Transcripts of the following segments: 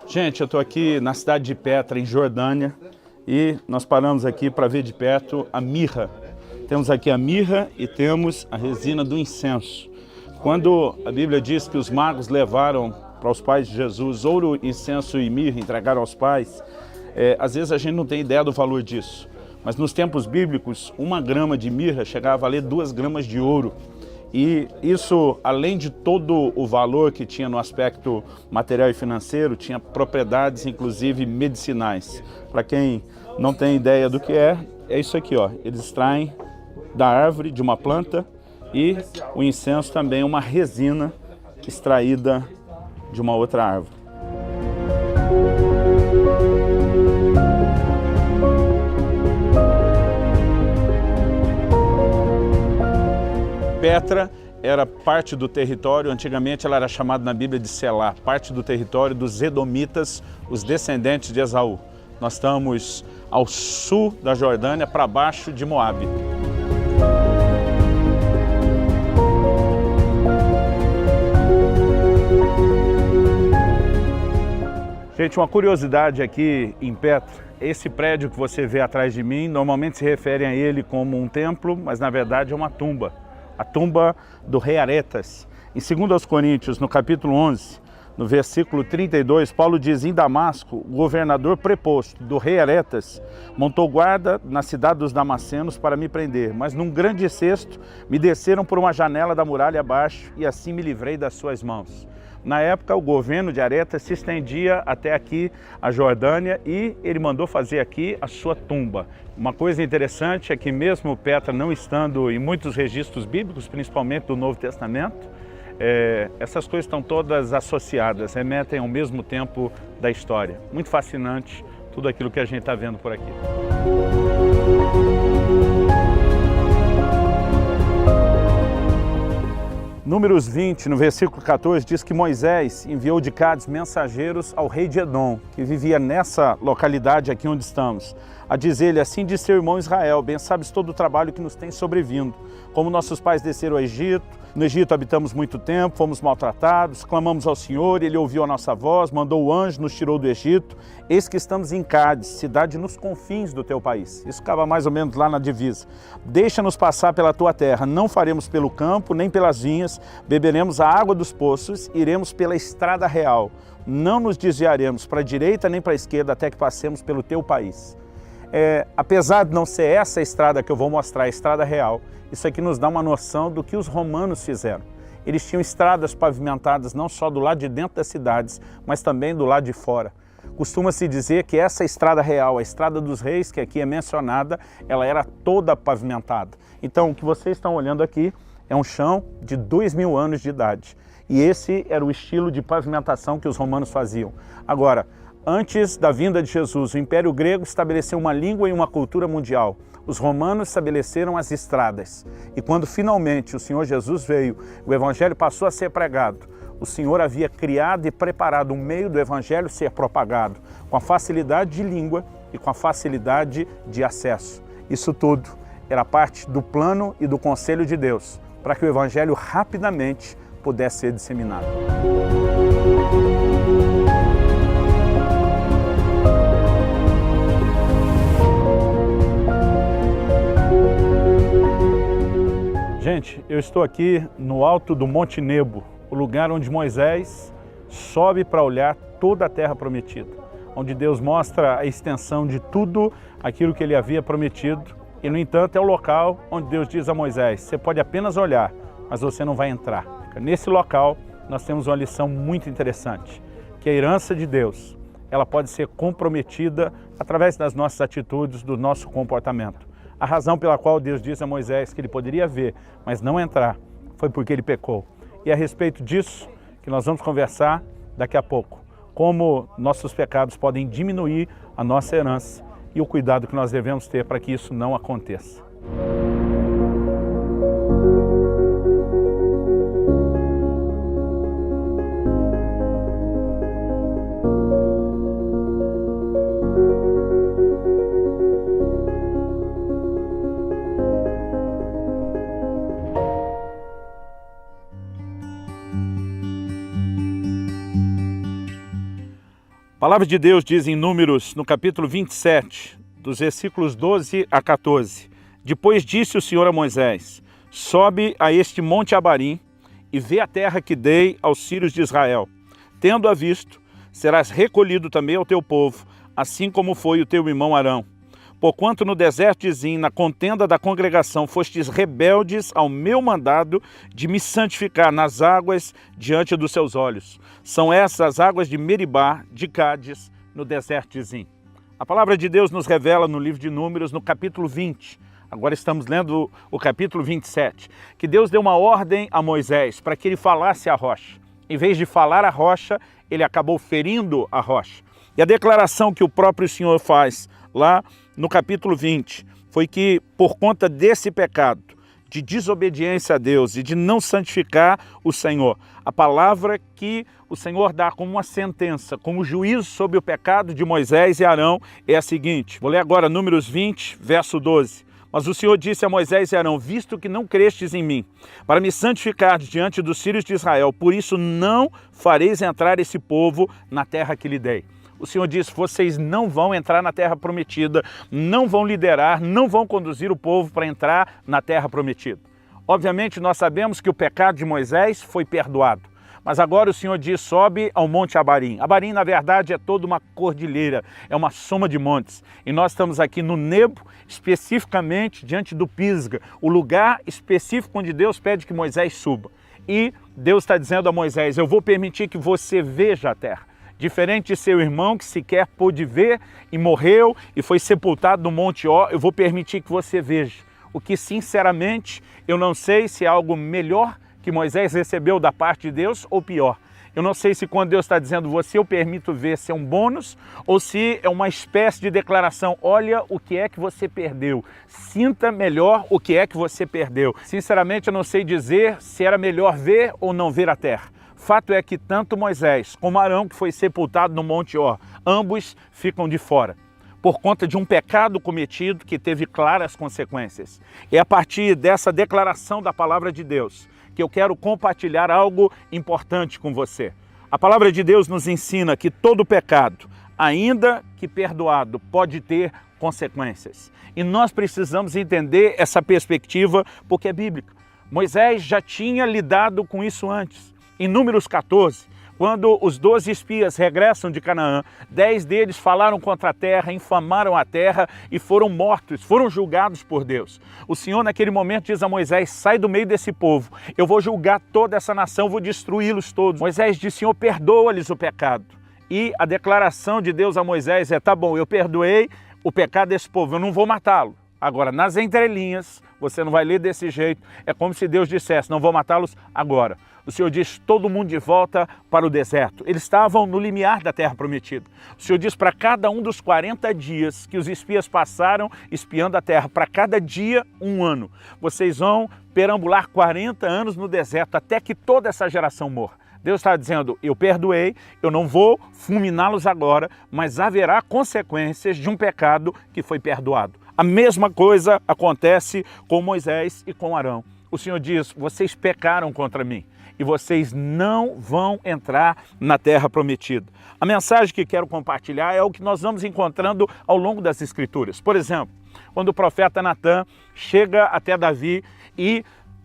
Gente, eu estou aqui na cidade de Petra, em Jordânia, e nós paramos aqui para ver de perto a mirra. Temos aqui a mirra e temos a resina do incenso. Quando a Bíblia diz que os magos levaram para os pais de Jesus ouro, incenso e mirra, entregaram aos pais, às vezes a gente não tem ideia do valor disso. Mas nos tempos bíblicos, 1 grama de mirra chegava a valer 2 gramas de ouro. E isso, além de todo o valor que tinha no aspecto material e financeiro, tinha propriedades, inclusive medicinais. Para quem não tem ideia do que é isso aqui, ó. Eles extraem da árvore, de uma planta, e o incenso também é uma resina extraída de uma outra árvore. Petra era parte do território, antigamente ela era chamada na Bíblia de Selá, parte do território dos Edomitas, os descendentes de Esaú. Nós estamos ao sul da Jordânia, para baixo de Moabe. Gente, uma curiosidade aqui em Petra, esse prédio que você vê atrás de mim, normalmente se referem a ele como um templo, mas na verdade é uma tumba. A tumba do rei Aretas. Em 2 Coríntios, no capítulo 11, no versículo 32, Paulo diz: em Damasco, o governador preposto do rei Aretas montou guarda na cidade dos Damascenos para me prender, mas num grande cesto me desceram por uma janela da muralha abaixo e assim me livrei das suas mãos. Na época, o governo de Aretas se estendia até aqui, a Jordânia, e ele mandou fazer aqui a sua tumba. Uma coisa interessante é que mesmo Petra não estando em muitos registros bíblicos, principalmente do Novo Testamento, essas coisas estão todas associadas, remetem ao mesmo tempo da história. Muito fascinante tudo aquilo que a gente está vendo por aqui. Números 20, no versículo 14, diz que Moisés enviou de Cádiz mensageiros ao rei de Edom, que vivia nessa localidade aqui onde estamos, a dizer-lhe: assim disse seu irmão Israel, bem sabes todo o trabalho que nos tem sobrevindo. Como nossos pais desceram ao Egito, no Egito habitamos muito tempo, fomos maltratados, clamamos ao Senhor, Ele ouviu a nossa voz, mandou o anjo, nos tirou do Egito. Eis que estamos em Cádiz, cidade nos confins do teu país. Isso ficava mais ou menos lá na divisa. Deixa-nos passar pela tua terra, não faremos pelo campo, nem pelas vinhas, beberemos a água dos poços, iremos pela estrada real. Não nos desviaremos para a direita nem para a esquerda até que passemos pelo teu país. Apesar de não ser essa estrada que eu vou mostrar, a estrada real, isso aqui nos dá uma noção do que os romanos fizeram. Eles tinham estradas pavimentadas não só do lado de dentro das cidades, mas também do lado de fora. Costuma-se dizer que essa estrada real, a estrada dos reis, que aqui é mencionada, ela era toda pavimentada. Então, o que vocês estão olhando aqui é um chão de 2000 anos de idade. E esse era o estilo de pavimentação que os romanos faziam. Agora, antes da vinda de Jesus, o Império Grego estabeleceu uma língua e uma cultura mundial. Os romanos estabeleceram as estradas. E quando finalmente o Senhor Jesus veio, o Evangelho passou a ser pregado, o Senhor havia criado e preparado um meio do Evangelho ser propagado, com a facilidade de língua e com a facilidade de acesso. Isso tudo era parte do plano e do conselho de Deus, para que o Evangelho rapidamente pudesse ser disseminado. Gente, eu estou aqui no alto do Monte Nebo, o lugar onde Moisés sobe para olhar toda a terra prometida, onde Deus mostra a extensão de tudo aquilo que ele havia prometido. E, no entanto, é o local onde Deus diz a Moisés: você pode apenas olhar, mas você não vai entrar. Nesse local, nós temos uma lição muito interessante, que a herança de Deus, ela pode ser comprometida através das nossas atitudes, do nosso comportamento. A razão pela qual Deus diz a Moisés que ele poderia ver, mas não entrar, foi porque ele pecou. E é a respeito disso que nós vamos conversar daqui a pouco. Como nossos pecados podem diminuir a nossa herança e o cuidado que nós devemos ter para que isso não aconteça. palavra de Deus diz em Números, no capítulo 27, dos versículos 12 a 14. Depois disse o Senhor a Moisés: sobe a este monte Abarim e vê a terra que dei aos filhos de Israel. Tendo-a visto, serás recolhido também ao teu povo, assim como foi o teu irmão Arão. Porquanto no deserto de Zim, na contenda da congregação, fostes rebeldes ao meu mandado de me santificar nas águas diante dos seus olhos. São essas as águas de Meribá, de Cádiz, no deserto de Zim. A palavra de Deus nos revela no livro de Números, no capítulo 20. Agora estamos lendo o capítulo 27. Que Deus deu uma ordem a Moisés para que ele falasse à rocha. Em vez de falar à rocha, ele acabou ferindo a rocha. E a declaração que o próprio Senhor faz lá no capítulo 20 foi que, por conta desse pecado de desobediência a Deus e de não santificar o Senhor, a palavra que o Senhor dá como uma sentença, como juízo sobre o pecado de Moisés e Arão é a seguinte. Vou ler agora Números 20, verso 12. Mas o Senhor disse a Moisés e Arão: visto que não crestes em mim, para me santificar diante dos filhos de Israel, por isso não fareis entrar esse povo na terra que lhe dei. O Senhor diz: vocês não vão entrar na terra prometida, não vão liderar, não vão conduzir o povo para entrar na terra prometida. Obviamente nós sabemos que o pecado de Moisés foi perdoado. Mas agora o Senhor diz: sobe ao monte Abarim. Abarim, na verdade, é toda uma cordilheira, é uma soma de montes. E nós estamos aqui no Nebo, especificamente diante do Pisga, o lugar específico onde Deus pede que Moisés suba. E Deus está dizendo a Moisés: eu vou permitir que você veja a terra. Diferente de seu irmão que sequer pôde ver e morreu e foi sepultado no Monte Ó, eu vou permitir que você veja. O que, sinceramente, eu não sei se é algo melhor que Moisés recebeu da parte de Deus ou pior. Eu não sei se quando Deus está dizendo você eu permito ver se é um bônus ou se é uma espécie de declaração: olha o que é que você perdeu, sinta melhor o que é que você perdeu. Sinceramente eu não sei dizer se era melhor ver ou não ver a terra. Fato é que tanto Moisés como Arão, que foi sepultado no Monte Ó, ambos ficam de fora, por conta de um pecado cometido que teve claras consequências. É a partir dessa declaração da palavra de Deus que eu quero compartilhar algo importante com você. A palavra de Deus nos ensina que todo pecado, ainda que perdoado, pode ter consequências. E nós precisamos entender essa perspectiva porque é bíblica. Moisés já tinha lidado com isso antes. Em Números 14, quando os 12 espias regressam de Canaã, 10 deles falaram contra a terra, infamaram a terra e foram mortos, foram julgados por Deus. O Senhor naquele momento diz a Moisés: sai do meio desse povo, eu vou julgar toda essa nação, vou destruí-los todos. Moisés diz: Senhor, perdoa-lhes o pecado. E a declaração de Deus a Moisés é: tá bom, eu perdoei o pecado desse povo, eu não vou matá-lo. Agora, nas entrelinhas, você não vai ler desse jeito, é como se Deus dissesse: não vou matá-los agora. O Senhor diz: todo mundo de volta para o deserto. Eles estavam no limiar da terra prometida. O Senhor diz para cada um dos 40 dias que os espias passaram espiando a terra, para cada dia 1 ano. Vocês vão perambular 40 anos no deserto até que toda essa geração morra. Deus está dizendo: eu perdoei, eu não vou fulminá-los agora, mas haverá consequências de um pecado que foi perdoado. A mesma coisa acontece com Moisés e com Arão. O Senhor diz: vocês pecaram contra mim e vocês não vão entrar na terra prometida. A mensagem que quero compartilhar é o que nós vamos encontrando ao longo das Escrituras. Por exemplo, quando o profeta Natã chega até Davi e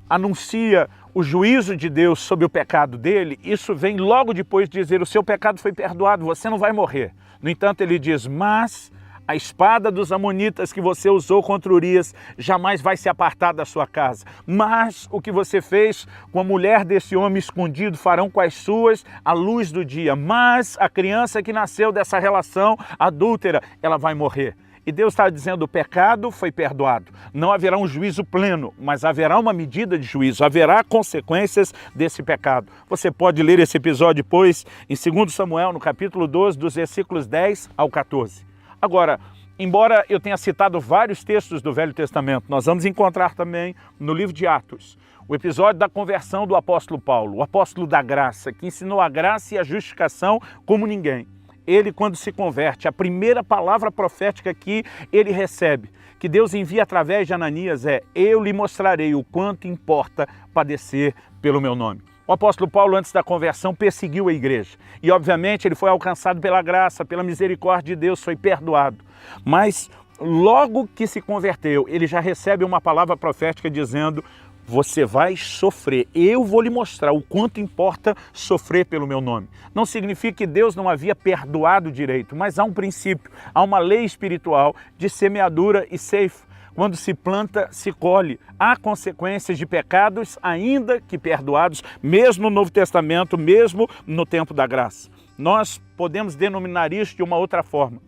anuncia o juízo de Deus sobre o pecado dele, isso vem logo depois de dizer: o seu pecado foi perdoado, você não vai morrer. No entanto, ele diz: mas a espada dos amonitas que você usou contra Urias jamais vai se apartar da sua casa. Mas o que você fez com a mulher desse homem escondido farão com as suas à luz do dia. Mas a criança que nasceu dessa relação adúltera, ela vai morrer. E Deus está dizendo: o pecado foi perdoado. Não haverá um juízo pleno, mas haverá uma medida de juízo. Haverá consequências desse pecado. Você pode ler esse episódio depois em 2 Samuel, no capítulo 12, dos versículos 10 ao 14. Agora, embora eu tenha citado vários textos do Velho Testamento, nós vamos encontrar também no livro de Atos o episódio da conversão do apóstolo Paulo, o apóstolo da graça, que ensinou a graça e a justificação como ninguém. Ele, quando se converte, a primeira palavra profética que ele recebe, que Deus envia através de Ananias, é: eu lhe mostrarei o quanto importa padecer pelo meu nome. O apóstolo Paulo, antes da conversão, perseguiu a igreja. E, obviamente, ele foi alcançado pela graça, pela misericórdia de Deus, foi perdoado. Mas, logo que se converteu, ele já recebe uma palavra profética dizendo: você vai sofrer, eu vou lhe mostrar o quanto importa sofrer pelo meu nome. Não significa que Deus não havia perdoado direito, mas há um princípio, há uma lei espiritual de semeadura e ceifa. Quando se planta, se colhe. Há consequências de pecados, ainda que perdoados, mesmo no Novo Testamento, mesmo no tempo da graça. Nós podemos denominar isso de uma outra forma.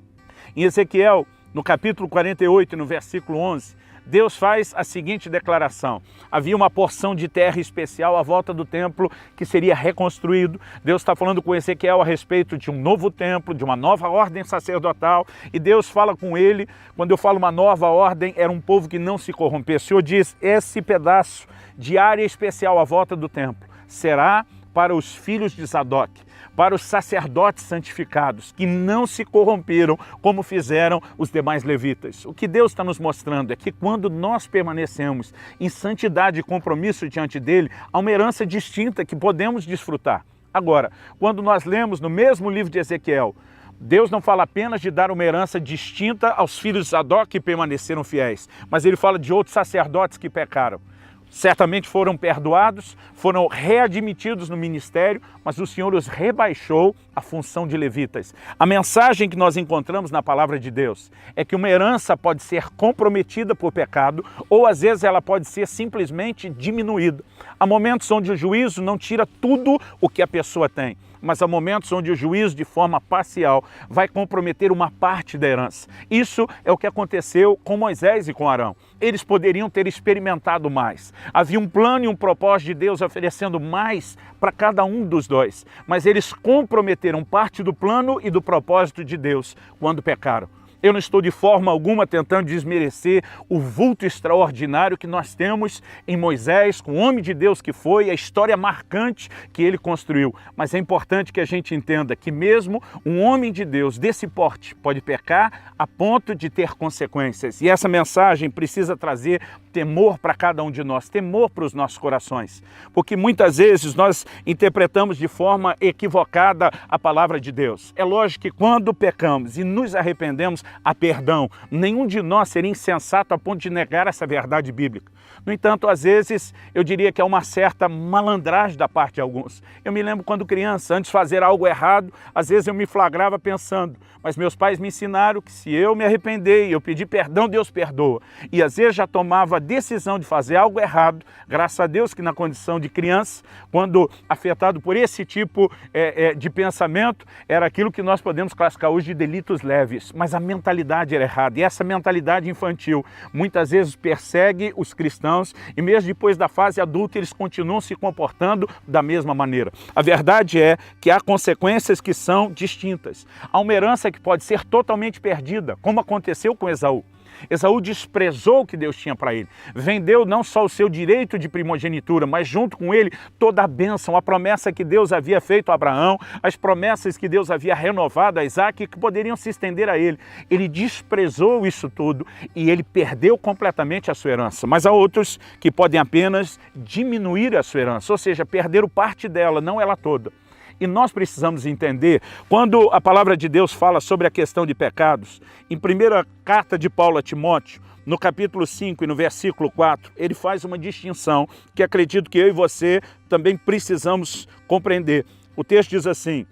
Em Ezequiel, no capítulo 48, no versículo 11, Deus faz a seguinte declaração: havia uma porção de terra especial à volta do templo que seria reconstruído. Deus está falando com Ezequiel a respeito de um novo templo, de uma nova ordem sacerdotal, e Deus fala com ele, quando eu falo uma nova ordem, era um povo que não se corrompia. O Senhor diz: esse pedaço de área especial à volta do templo será para os filhos de Zadok, para os sacerdotes santificados, que não se corromperam como fizeram os demais levitas. O que Deus está nos mostrando é que quando nós permanecemos em santidade e compromisso diante dele, há uma herança distinta que podemos desfrutar. Agora, quando nós lemos no mesmo livro de Ezequiel, Deus não fala apenas de dar uma herança distinta aos filhos de Zadok que permaneceram fiéis, mas ele fala de outros sacerdotes que pecaram. Certamente foram perdoados, foram readmitidos no ministério, mas o Senhor os rebaixou à função de levitas. A mensagem que nós encontramos na palavra de Deus é que uma herança pode ser comprometida por pecado, ou às vezes ela pode ser simplesmente diminuída. Há momentos onde o juízo não tira tudo o que a pessoa tem, mas há momentos onde o juízo, de forma parcial, vai comprometer uma parte da herança. Isso é o que aconteceu com Moisés e com Arão. Eles poderiam ter experimentado mais. Havia um plano e um propósito de Deus oferecendo mais para cada um dos dois, mas eles comprometeram parte do plano e do propósito de Deus quando pecaram. Eu não estou de forma alguma tentando desmerecer o vulto extraordinário que nós temos em Moisés, com o homem de Deus que foi, a história marcante que ele construiu. Mas é importante que a gente entenda que mesmo um homem de Deus desse porte pode pecar a ponto de ter consequências. E essa mensagem precisa trazer temor para cada um de nós, temor para os nossos corações. Porque muitas vezes nós interpretamos de forma equivocada a palavra de Deus. É lógico que quando pecamos e nos arrependemos, há perdão. Nenhum de nós seria insensato a ponto de negar essa verdade bíblica. No entanto, às vezes, eu diria que há uma certa malandragem da parte de alguns. Eu me lembro quando criança, antes de fazer algo errado, às vezes eu me flagrava pensando, mas meus pais me ensinaram que se eu me arrepender e eu pedir perdão, Deus perdoa. E às vezes já tomava a decisão de fazer algo errado, graças a Deus que na condição de criança, quando afetado por esse tipo de pensamento, era aquilo que nós podemos classificar hoje de delitos leves, mas a mentalidade era errada. E essa mentalidade infantil muitas vezes persegue os cristãos e mesmo depois da fase adulta eles continuam se comportando da mesma maneira. A verdade é que há consequências que são distintas. Há uma herança que pode ser totalmente perdida, como aconteceu com Esaú. Esaú desprezou o que Deus tinha para ele. Vendeu não só o seu direito de primogenitura, mas junto com ele toda a bênção, a promessa que Deus havia feito a Abraão, as promessas que Deus havia renovado a Isaac que poderiam se estender a ele. Ele desprezou isso tudo e ele perdeu completamente a sua herança. Mas há outros que podem apenas diminuir a sua herança, ou seja, perderam parte dela, não ela toda. E nós precisamos entender, quando a palavra de Deus fala sobre a questão de pecados, em primeira carta de Paulo a Timóteo, no capítulo 5 e no versículo 4, ele faz uma distinção que acredito que eu e você também precisamos compreender. O texto diz assim: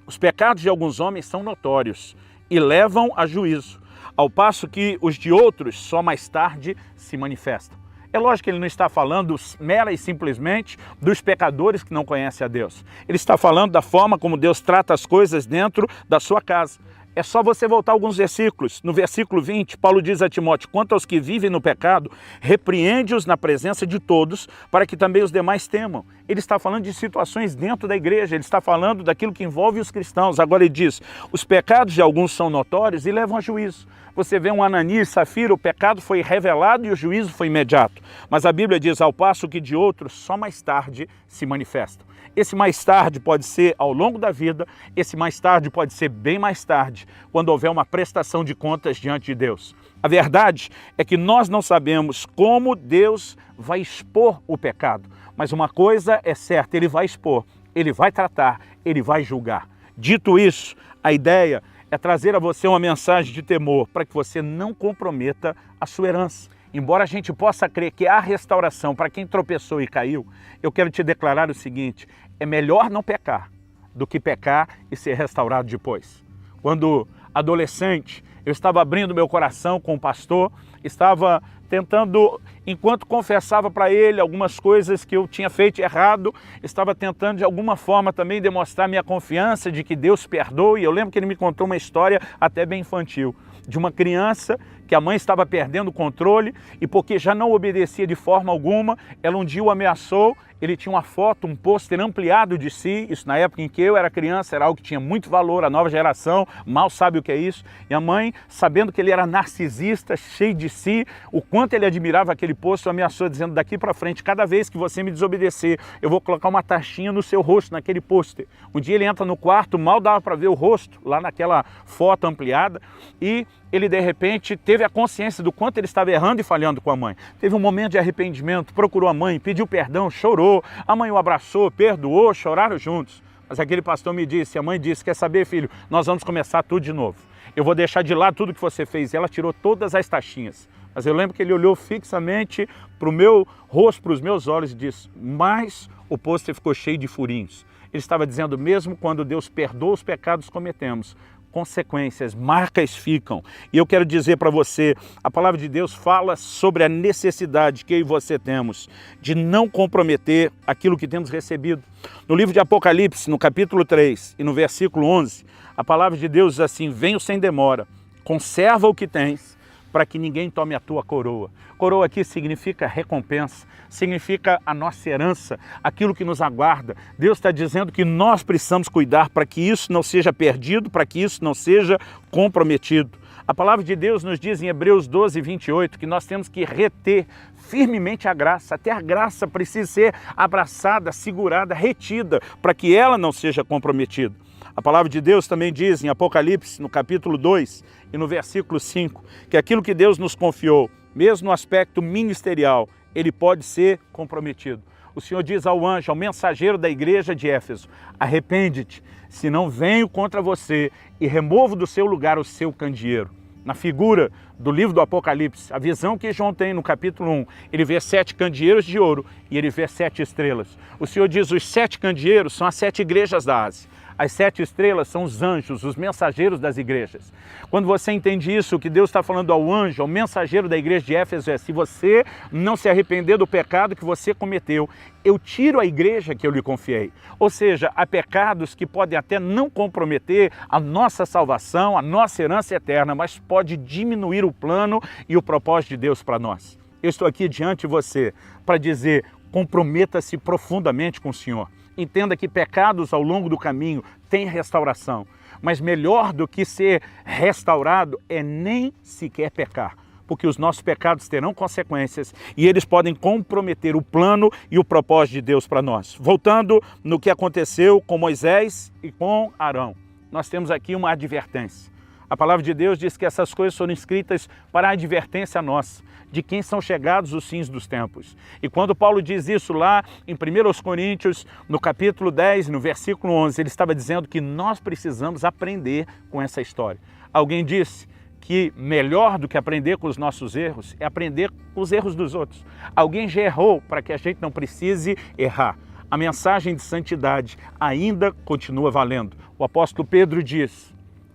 os pecados de alguns homens são notórios e levam a juízo, ao passo que os de outros só mais tarde se manifestam. É lógico que ele não está falando mera e simplesmente dos pecadores que não conhecem a Deus. Ele está falando da forma como Deus trata as coisas dentro da sua casa. É só você voltar alguns versículos. No versículo 20, Paulo diz a Timóteo: quanto aos que vivem no pecado, repreende-os na presença de todos, para que também os demais temam. Ele está falando de situações dentro da igreja, ele está falando daquilo que envolve os cristãos. Agora ele diz: os pecados de alguns são notórios e levam a juízo. Você vê um Ananias e Safira, o pecado foi revelado e o juízo foi imediato. Mas a Bíblia diz: ao passo que de outros só mais tarde se manifestam. Esse mais tarde pode ser ao longo da vida, esse mais tarde pode ser bem mais tarde, quando houver uma prestação de contas diante de Deus. A verdade é que nós não sabemos como Deus vai expor o pecado. Mas uma coisa é certa, Ele vai expor, Ele vai tratar, Ele vai julgar. Dito isso, a ideia é trazer a você uma mensagem de temor para que você não comprometa a sua herança. Embora a gente possa crer que há restauração para quem tropeçou e caiu, eu quero te declarar o seguinte: é melhor não pecar do que pecar e ser restaurado depois. Quando adolescente, eu estava abrindo meu coração com o pastor, estava tentando, enquanto confessava para ele algumas coisas que eu tinha feito errado, estava tentando de alguma forma também demonstrar minha confiança de que Deus perdoa. E eu lembro que ele me contou uma história até bem infantil, de uma criança que a mãe estava perdendo o controle e porque já não obedecia de forma alguma, ela um dia o ameaçou. Ele tinha uma foto, um pôster ampliado de si, isso na época em que eu era criança, era algo que tinha muito valor, a nova geração mal sabe o que é isso. E a mãe, sabendo que ele era narcisista, cheio de si, o quanto ele admirava aquele pôster, ameaçou dizendo: daqui para frente, cada vez que você me desobedecer, eu vou colocar uma taxinha no seu rosto, naquele pôster. Um dia ele entra no quarto, mal dava para ver o rosto, lá naquela foto ampliada, e ele de repente teve a consciência do quanto ele estava errando e falhando com a mãe. Teve um momento de arrependimento, procurou a mãe, pediu perdão, chorou, a mãe o abraçou, perdoou, choraram juntos. Mas aquele pastor me disse, a mãe disse: quer saber, filho, nós vamos começar tudo de novo. Eu vou deixar de lado tudo que você fez. E ela tirou todas as taxinhas. Mas eu lembro que ele olhou fixamente para o meu rosto, para os meus olhos e disse: mas o pôster ficou cheio de furinhos. Ele estava dizendo: mesmo quando Deus perdoa os pecados que cometemos, consequências, marcas ficam. E eu quero dizer para você, a palavra de Deus fala sobre a necessidade que eu e você temos de não comprometer aquilo que temos recebido. No livro de Apocalipse, no capítulo 3 e no versículo 11, a palavra de Deus diz assim: venho sem demora, conserva o que tens, para que ninguém tome a tua coroa. Coroa aqui significa recompensa, significa a nossa herança, aquilo que nos aguarda. Deus está dizendo que nós precisamos cuidar para que isso não seja perdido, para que isso não seja comprometido. A palavra de Deus nos diz em Hebreus 12, 28, que nós temos que reter firmemente a graça. Até a graça precisa ser abraçada, segurada, retida, para que ela não seja comprometida. A palavra de Deus também diz em Apocalipse, no capítulo 2 e no versículo 5, que aquilo que Deus nos confiou, mesmo no aspecto ministerial, ele pode ser comprometido. O Senhor diz ao anjo, ao mensageiro da igreja de Éfeso: arrepende-te, senão venho contra você e removo do seu lugar o seu candeeiro. Na figura do livro do Apocalipse, a visão que João tem no capítulo 1, ele vê 7 candeeiros de ouro e ele vê 7 estrelas. O Senhor diz: os 7 candeeiros são as 7 igrejas da Ásia. As 7 estrelas são os anjos, os mensageiros das igrejas. Quando você entende isso, o que Deus está falando ao anjo, ao mensageiro da igreja de Éfeso é: se você não se arrepender do pecado que você cometeu, eu tiro a igreja que eu lhe confiei. Ou seja, há pecados que podem até não comprometer a nossa salvação, a nossa herança eterna, mas pode diminuir o plano e o propósito de Deus para nós. Eu estou aqui diante de você para dizer: comprometa-se profundamente com o Senhor. Entenda que pecados ao longo do caminho têm restauração, mas melhor do que ser restaurado é nem sequer pecar, porque os nossos pecados terão consequências e eles podem comprometer o plano e o propósito de Deus para nós. Voltando no que aconteceu com Moisés e com Arão, nós temos aqui uma advertência. A palavra de Deus diz que essas coisas foram escritas para a advertência nossa, de quem são chegados os fins dos tempos. E quando Paulo diz isso lá em 1 Coríntios, no capítulo 10, no versículo 11, ele estava dizendo que nós precisamos aprender com essa história. Alguém disse que melhor do que aprender com os nossos erros é aprender com os erros dos outros. Alguém já errou para que a gente não precise errar. A mensagem de santidade ainda continua valendo. O apóstolo Pedro diz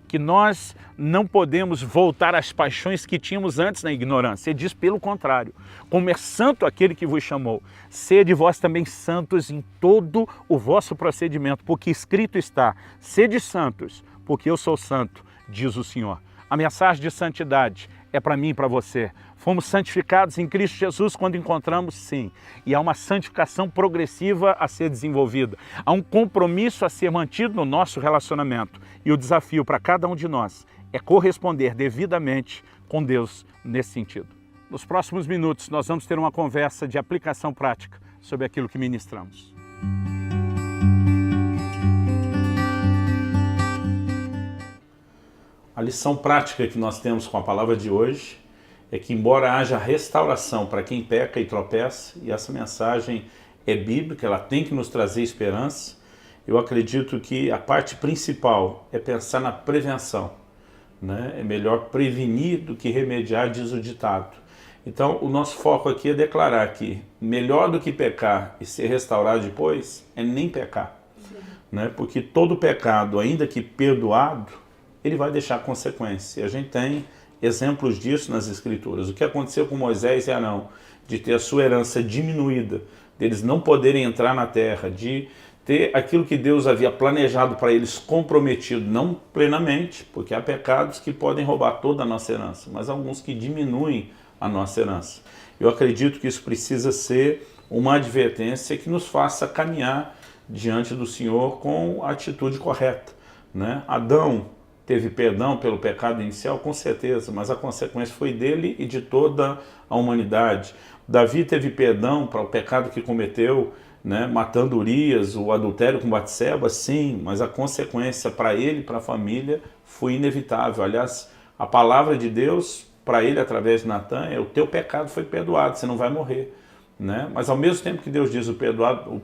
que nós não podemos voltar às paixões que tínhamos antes na ignorância. Ele diz: pelo contrário, como é santo aquele que vos chamou, sede vós também santos em todo o vosso procedimento, porque escrito está: sede santos, porque eu sou santo, diz o Senhor. A mensagem de santidade é para mim e para você. Fomos santificados em Cristo Jesus quando encontramos, sim. E há uma santificação progressiva a ser desenvolvida. Há um compromisso a ser mantido no nosso relacionamento. E o desafio para cada um de nós é corresponder devidamente com Deus nesse sentido. Nos próximos minutos nós vamos ter uma conversa de aplicação prática sobre aquilo que ministramos. A lição prática que nós temos com a palavra de hoje é que embora haja restauração para quem peca e tropeça, e essa mensagem é bíblica, ela tem que nos trazer esperança, eu acredito que a parte principal é pensar na prevenção, né? É melhor prevenir do que remediar, diz o ditado. Então, o nosso foco aqui é declarar que melhor do que pecar e ser restaurado depois é nem pecar, né? Porque todo pecado, ainda que perdoado, ele vai deixar consequência. E a gente tem exemplos disso nas Escrituras. O que aconteceu com Moisés e Arão, de ter a sua herança diminuída, deles não poderem entrar na terra, de ter aquilo que Deus havia planejado para eles comprometido, não plenamente, porque há pecados que podem roubar toda a nossa herança, mas alguns que diminuem a nossa herança. Eu acredito que isso precisa ser uma advertência que nos faça caminhar diante do Senhor com a atitude correta, né? Adão teve perdão pelo pecado inicial, com certeza, mas a consequência foi dele e de toda a humanidade. Davi teve perdão para o pecado que cometeu, né, matando Urias, o adultério com Batseba, sim, mas a consequência para ele e para a família foi inevitável. Aliás, a palavra de Deus para ele através de Natan é: o teu pecado foi perdoado, você não vai morrer, né? Mas ao mesmo tempo que Deus diz o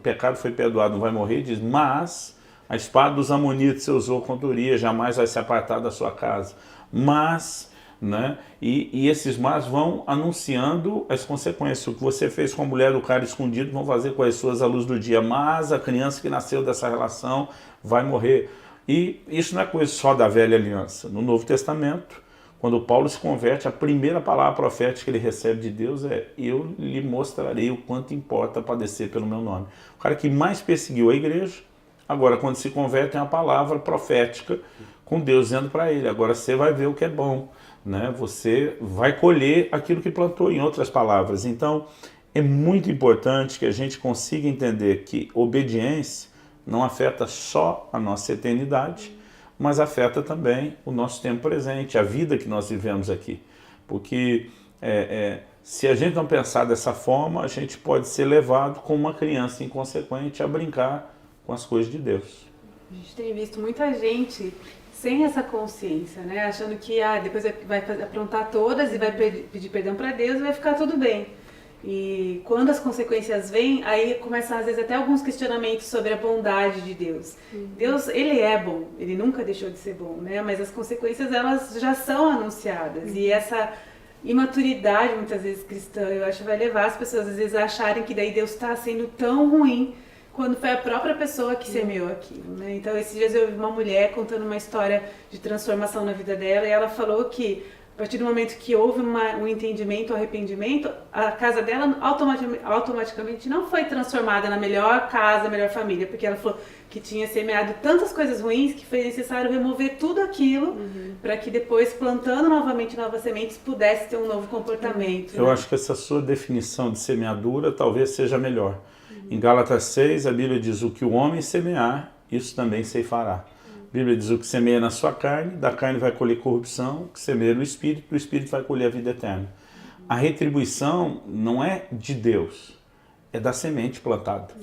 pecado foi perdoado, não vai morrer, diz: mas a espada dos amonitas você usou contra Urias, jamais vai se apartar da sua casa. Mas, né? E esses mas vão anunciando as consequências. O que você fez com a mulher do cara escondido, vão fazer com as suas à luz do dia. Mas a criança que nasceu dessa relação vai morrer. E isso não é coisa só da velha aliança. No Novo Testamento, quando Paulo se converte, a primeira palavra profética que ele recebe de Deus é: eu lhe mostrarei o quanto importa padecer pelo meu nome. O cara que mais perseguiu a igreja, agora quando se converte, tem uma palavra profética com Deus dizendo para ele: agora você vai ver o que é bom, né? Você vai colher aquilo que plantou, em outras palavras. Então, é muito importante que a gente consiga entender que obediência não afeta só a nossa eternidade, mas afeta também o nosso tempo presente, a vida que nós vivemos aqui. Porque se a gente não pensar dessa forma, a gente pode ser levado como uma criança inconsequente a brincar com as coisas de Deus. A gente tem visto muita gente sem essa consciência, né? Achando que depois vai aprontar todas e vai pedir perdão para Deus e vai ficar tudo bem. E quando as consequências vêm, aí começam às vezes até alguns questionamentos sobre a bondade de Deus. Deus, ele é bom, ele nunca deixou de ser bom, né? Mas as consequências, elas já são anunciadas. E essa imaturidade, muitas vezes cristã, eu acho, vai levar as pessoas às vezes a acharem que daí Deus está sendo tão ruim quando foi a própria pessoa que semeou aquilo, né? Então, esses dias eu ouvi uma mulher contando uma história de transformação na vida dela, e ela falou que a partir do momento que houve um entendimento, um arrependimento, a casa dela automaticamente não foi transformada na melhor casa, melhor família, porque ela falou que tinha semeado tantas coisas ruins que foi necessário remover tudo aquilo para que depois, plantando novamente novas sementes, pudesse ter um novo comportamento. Eu acho que essa sua definição de semeadura talvez seja melhor. Em Gálatas 6, a Bíblia diz: o que o homem semear, isso também ceifará. A Bíblia diz: o que semeia na sua carne, da carne vai colher corrupção; o que semeia no Espírito, do Espírito vai colher a vida eterna. A retribuição não é de Deus, é da semente plantada,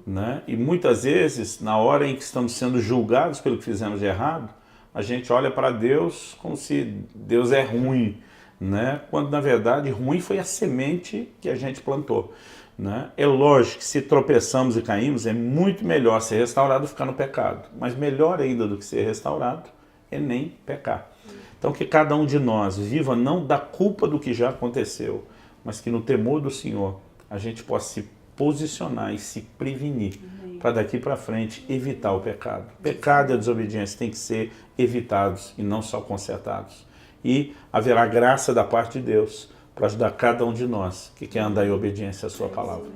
né? E muitas vezes, na hora em que estamos sendo julgados pelo que fizemos de errado, a gente olha para Deus como se Deus é ruim, né? Quando na verdade ruim foi a semente que a gente plantou, né? É lógico que se tropeçamos e caímos, é muito melhor ser restaurado do que ficar no pecado. Mas melhor ainda do que ser restaurado é nem pecar. Então que cada um de nós viva não da culpa do que já aconteceu, mas que no temor do Senhor a gente possa se posicionar e se prevenir para daqui para frente evitar o pecado. O pecado e a desobediência têm que ser evitados e não só consertados. E haverá graça da parte de Deus para ajudar cada um de nós que quer andar em obediência à sua palavra.